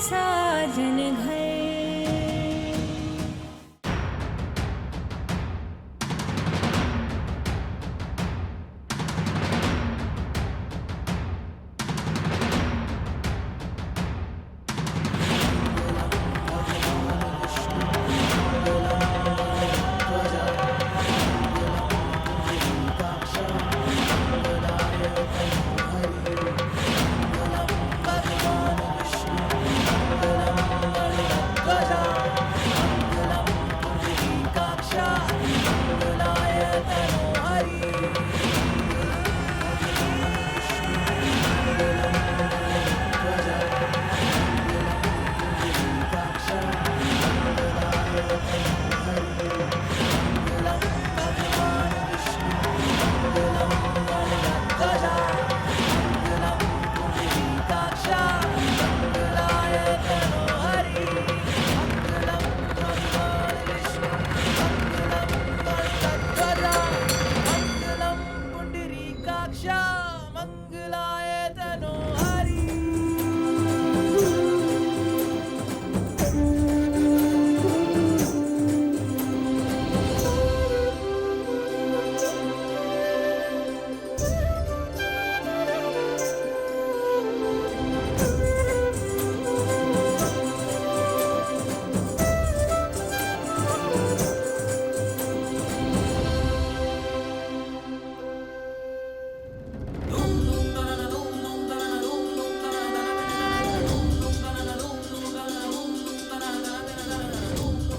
साजन घर।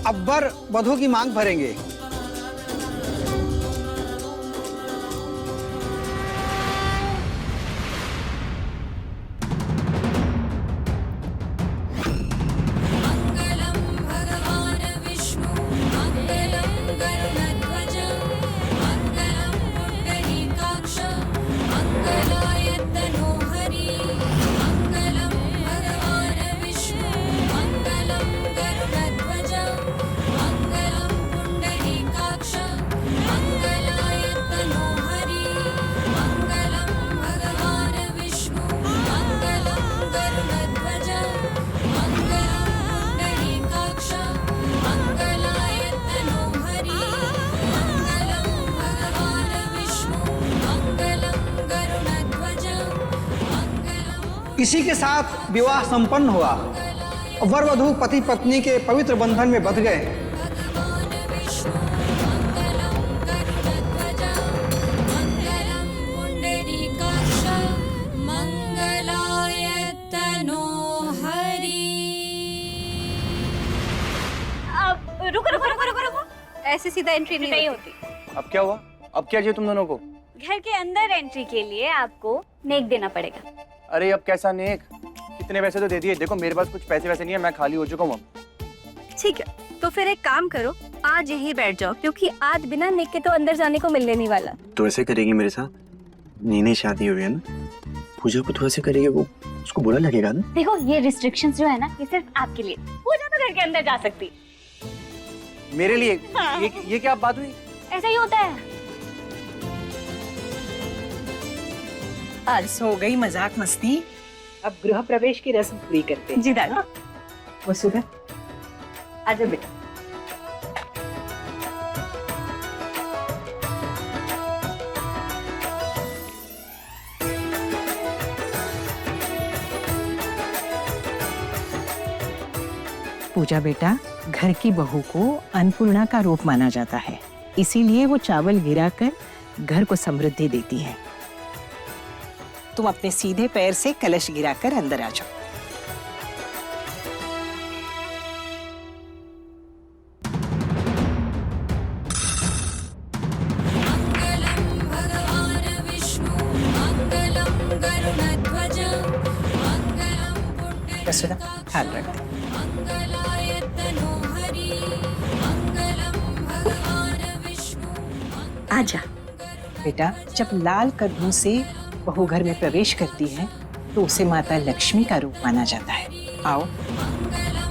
अब वर वधू की मांग भरेंगे। इसी के साथ विवाह संपन्न हुआ। वर वधू पति पत्नी के पवित्र बंधन में बंध गए। रुको रुको रुको रुको रुको, ऐसे सीधा एंट्री नहीं होती। अब क्या हुआ? अब क्या चाहिए तुम दोनों को? घर के अंदर एंट्री के लिए आपको नेक देना पड़ेगा। अरे अब कैसा नेक? कितने पैसे तो दे दिए। देखो मेरे पास कुछ पैसे वैसे नहीं है, मैं खाली हो चुका हूँ। ठीक है, तो फिर एक काम करो, आज यहीं बैठ जाओ, क्योंकि आज बिना नेक के तो अंदर जाने को मिलने नहीं वाला। तो ऐसे करेगी मेरे साथ? नई शादी हुई है ना, पूजा को तो ऐसे करेगी, वो उसको बुरा लगेगा ना। देखो ये रिस्ट्रिक्शंस जो है ना, ये सिर्फ आपके लिए। पूजा तो घर के अंदर जा सकती। मेरे लिए? हाँ। ये क्या बात हुई? ऐसा ही होता है। आज हो गई मजाक मस्ती, अब गृह प्रवेश की रस्म पूरी करते हैं। जी दादा। वसुधा आजा बेटा। पूजा बेटा, घर की बहू को अन्नपूर्णा का रूप माना जाता है, इसीलिए वो चावल गिराकर घर को समृद्धि देती है। तुम अपने सीधे पैर से कलश गिराकर अंदर आ जाओ। वसुधा ख्याल रख दे। आजा बेटा, जब लाल कदमों से बहू घर में प्रवेश करती है तो उसे माता लक्ष्मी का रूप माना जाता है। आओ। मंगलम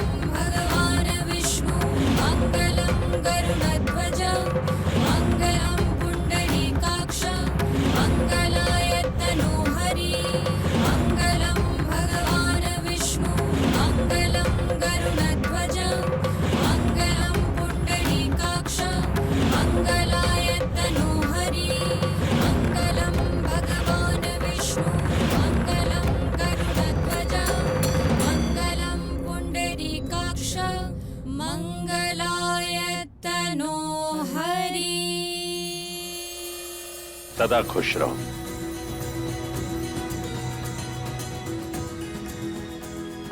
सदा खुश रहो।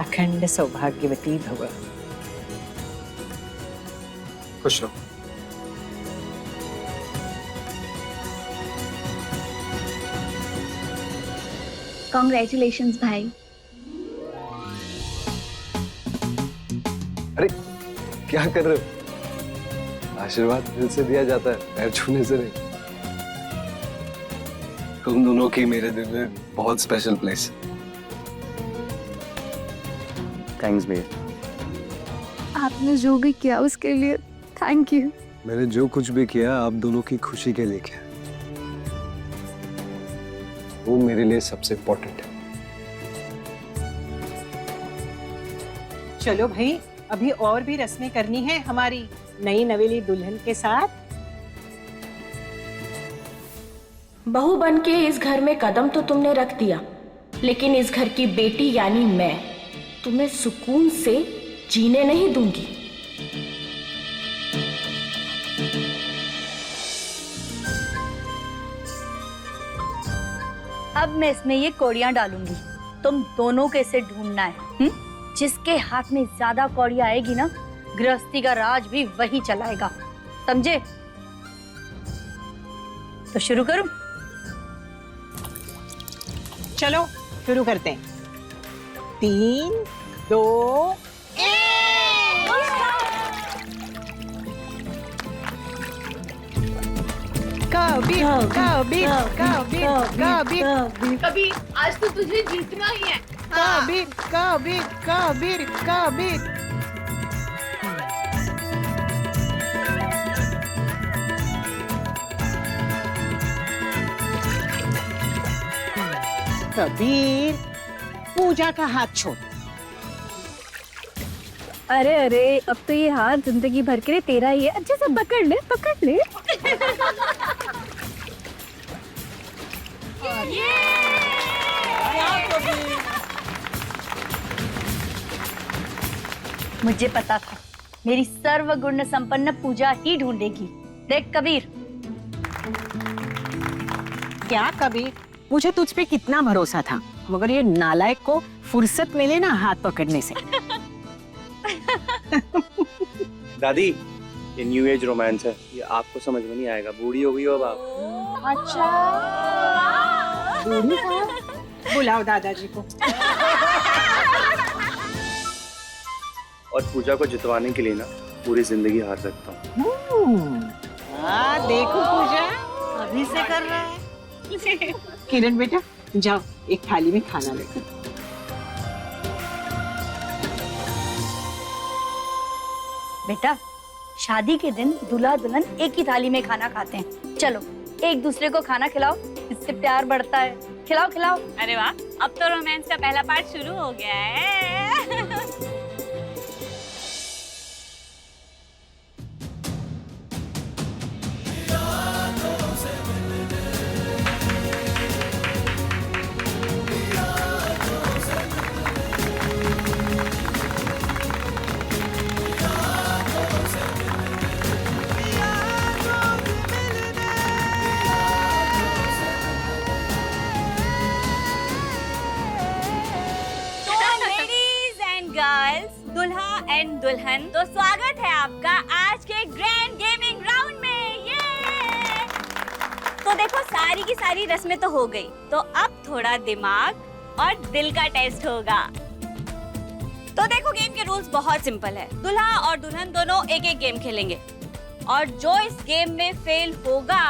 अखंड सौभाग्यवती भव। खुश रहो। कॉन्ग्रेचुलेशंस भाई। अरे क्या कर रहे हो? आशीर्वाद दिल से दिया जाता है, पैर छूने से नहीं। तुम दोनों की मेरे दिल में बहुत स्पेशल प्लेस। थैंक्स भैया। आपने जो भी किया उसके लिए थैंक यू। मैंने जो कुछ भी किया आप दोनों की खुशी के लिए किया, वो मेरे लिए सबसे इम्पोर्टेंट है। चलो भाई, अभी और भी रस्में करनी है हमारी नई नवेली दुल्हन के साथ। बहू बन के इस घर में कदम तो तुमने रख दिया, लेकिन इस घर की बेटी यानी मैं तुम्हें सुकून से जीने नहीं दूंगी। अब मैं इसमें ये कौड़ियां डालूंगी। तुम दोनों के इसे ढूंढना है। जिसके हाथ में ज्यादा कौड़ियां आएगी ना, गृहस्थी का राज भी वही चलाएगा, समझे? तो शुरू करूं? चलो शुरू करते हैं। 3, 2, 1। कबीर कबीर कबीर कबीर कभी आज तो तुझे जीतना ही है। कबीर कबीर कबीर कबीर। कबीर, पूजा का हाथ छोड़। अरे अरे, अब तो ये हाथ जिंदगी भर के लिए तेरा ही है। अच्छे से पकड़ ले, पकड़ ले। मुझे पता था मेरी सर्वगुण संपन्न पूजा ही ढूंढेगी। देख कबीर। क्या कबीर, मुझे तुझ पे कितना भरोसा था, मगर ये नालायक को फुर्सत मिले ना हाथ पकड़ने से। दादी, ये न्यू एज रोमांस है, ये आपको समझ में नहीं आएगा। बूढ़ी हो गई हो अब आप। अच्छा, बुलाओ दादाजी को। और पूजा को जितवाने के लिए ना पूरी जिंदगी हार सकता हूँ। देखो पूजा अभी से कर रहा है। किरण बेटा जाओ, एक थाली में खाना लेकर। बेटा, शादी के दिन दूल्हा दुल्हन एक ही थाली में खाना खाते हैं। चलो एक दूसरे को खाना खिलाओ, इससे प्यार बढ़ता है। खिलाओ खिलाओ। अरे वाह, अब तो रोमांस का पहला पार्ट शुरू हो गया है। दुल्हा एंड दुल्हन, तो स्वागत है आपका आज के ग्रैंड गेमिंग राउंड में। ये तो देखो, सारी की सारी रस्में तो हो गई, तो अब थोड़ा दिमाग और दिल का टेस्ट होगा। तो देखो, गेम के रूल्स बहुत सिंपल है। दूल्हा और दुल्हन दोनों एक एक गेम खेलेंगे, और जो इस गेम में फेल होगा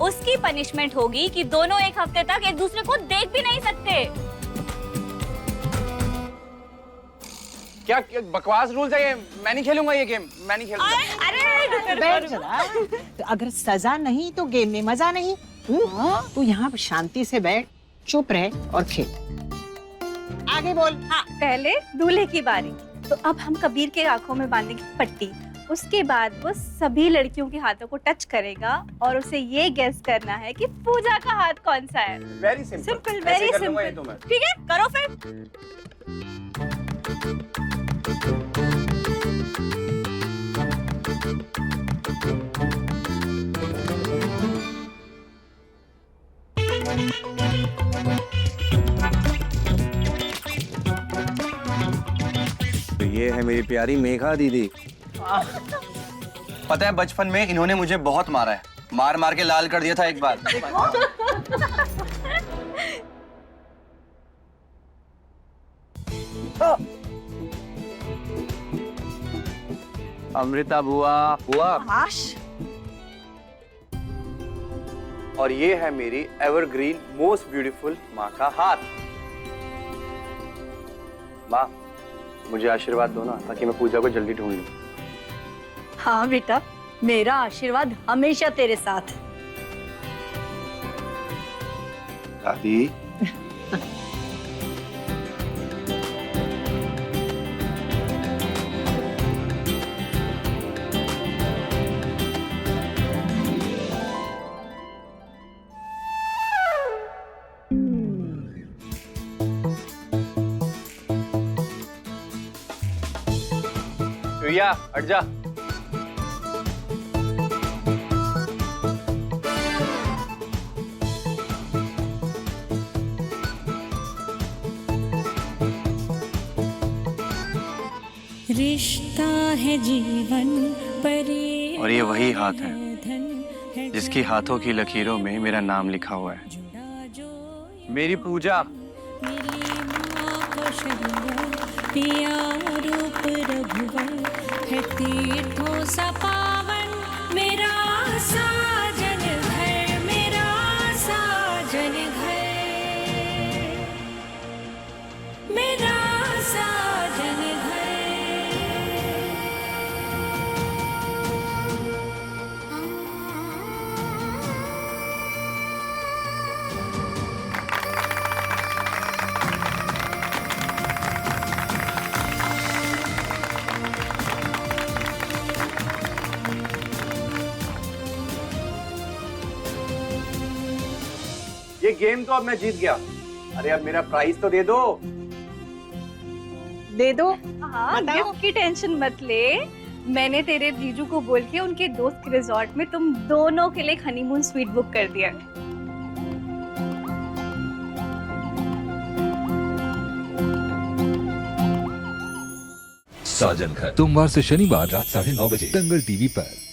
उसकी पनिशमेंट होगी कि दोनों एक हफ्ते तक एक दूसरे को देख भी नहीं सकते। क्या बकवास रूल्स है ये? मैं नहीं खेलूंगा ये गेम, मैं नहीं खेलूंगा। अरे बैठ जरा। अगर सजा नहीं तो गेम में मजा नहीं। तू यहाँ शांति से बैठ, चुप रहे और खेल। आगे बोल। हाँ, पहले दूल्हे की बारी। तो अब हम कबीर के आंखों में बांधेंगे पट्टी। उसके बाद वो सभी लड़कियों के हाथों को टच करेगा और उसे ये गेस करना है कि पूजा का हाथ कौन सा है। Very simple, simple, very simple. ठीक है, करो फिर। ये है मेरी प्यारी मेघा दीदी। पता है बचपन में इन्होंने मुझे बहुत मारा है, मार मार के लाल कर दिया था एक बार। अमृता बुआ बुआ। और ये है मेरी एवरग्रीन मोस्ट ब्यूटीफुल माँ का हाथ। माँ मुझे आशीर्वाद दो ना, ताकि मैं पूजा को जल्दी ढूंढ लूं। हाँ बेटा, मेरा आशीर्वाद हमेशा तेरे साथ। दादी प्रिया हट जा। रिश्ता है जीवन परी। और ये वही हाथ है जिसकी हाथों की लकीरों में मेरा नाम लिखा हुआ है। मेरी पूजा। पिया रूप रघुवर है तीर्थों सा पावन, मेरा साजन घर, मेरा साजन घर, मेरा साजन घर। ये गेम तो अब मैं जीत गया। अरे अब मेरा प्राइस तो दे दो। दे दो। हाँ, गिफ्ट की टेंशन मत ले। मैंने तेरे जीजू को बोल के उनके दोस्त के रिजॉर्ट में तुम दोनों के लिए हनीमून स्वीट बुक कर दिया। साजन घर सोमवार से शनिवार रात 9:30 बजे दंगल टीवी पर।